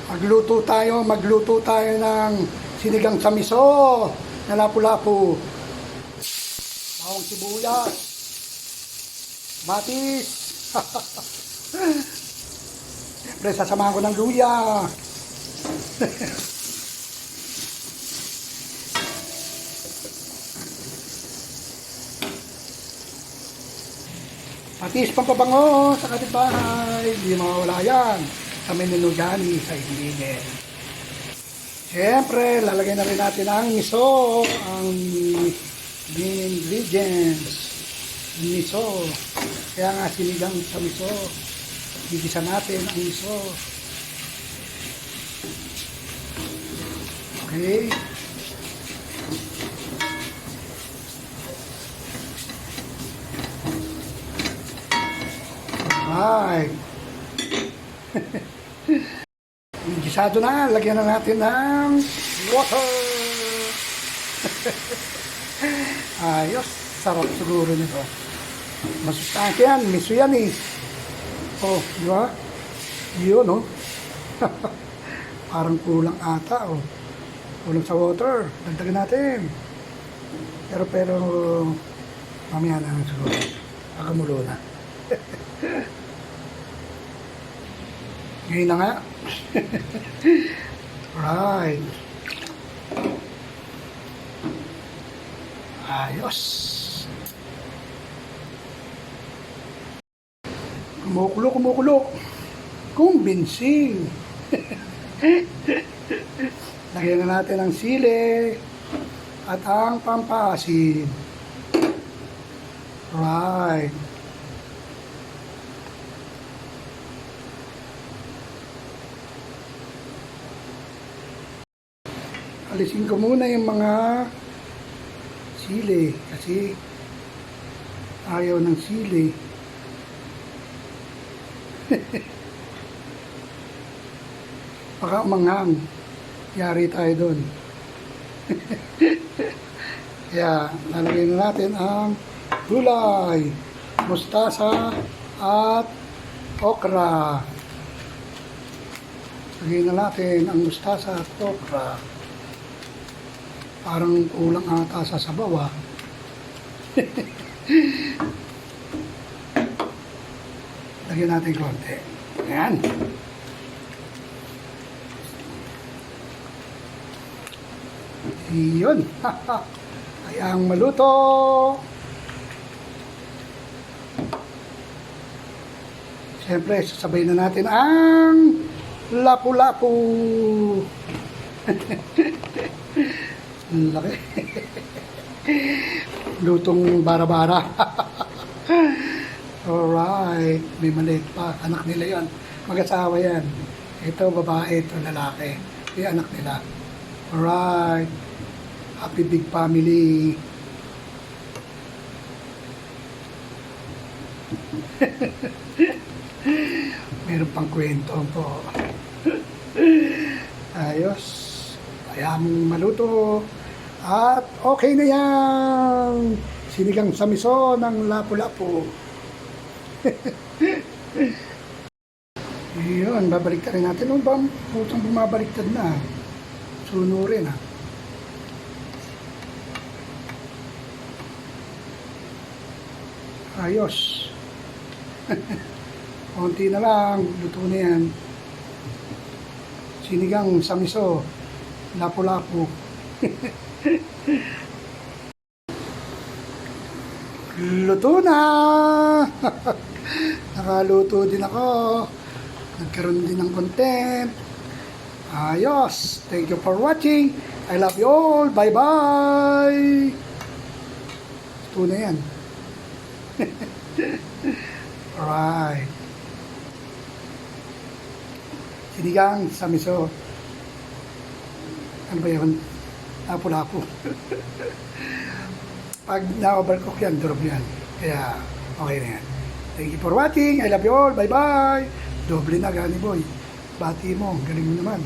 Magluto tayo ng sinigang sa miso na lapu-lapu. Bawang sibuyas, batis. Siyempre, sasamahan ko ng luya. Patis pampabango sa kapitbahay. Hindi mawawala yan sa menu Johnny sa Ibilingen. Siyempre, lalagay na rin natin ang miso, ang main ingredients. Miso. Kaya nga sinigang sa miso. Gigisa natin ang miso. Okay. Alright. Gisado na, lagyan na natin ng water. Ayos, sarap siguro nito. Masustansya yan, miso yan eh. Oh, di ba? Yun, oh. Parang kulang ata, oh. Kulang sa water. Dagdagan natin. Pero, mamaya na siguro. Pagamulo na. Ngayon na nga. Right. Ayos. Kumukulo. Convincing. Lagyan na natin ang sili at ang pampasin. Right. Alisin ko muna yung mga sili kasi ayaw ng sili. Baka umanghang. Yari tayo doon. Kaya lalagyan na natin ang gulay, mustasa at okra. Lagyan na natin ang mustasa at okra. Parang kulang ata sa sabaw, ah. Lagyan natin konti. Ayan. Iyon. Hayang maluto. Siyempre, sasabay na natin ang lapu-lapu. Ang laki. Lutong bara-bara. Alright. May maliit pa. Anak nila yan. Mag-asawa yan. Ito babae, ito lalaki. Yung anak nila. Alright. Happy big family. Meron pang kwento po. Ayos. Hayang maluto. At okay na yan. Sinigang sa miso ng lapu-lapu. Yun, babaliktad rin natin. Ano ba? Putang bumabaliktad na. Sunurin, ha. Ayos. Konti na lang. Luto na yan. Sinigang sa miso. Lapu-lapu. Luto na! Nakaluto din ako. Nagkaroon din ng content. Ayos! Thank you for watching. I love you all. Bye-bye! Luto na yan. Alright. Sinigang sa miso. Ano ba yun? Lapu-lapu. Pag na-overcook yan, drop yan. Kaya, okay na yan. Thank you for watching. I love you all. Bye-bye. Doble na, gani boy. Bati mo. Galing mo naman.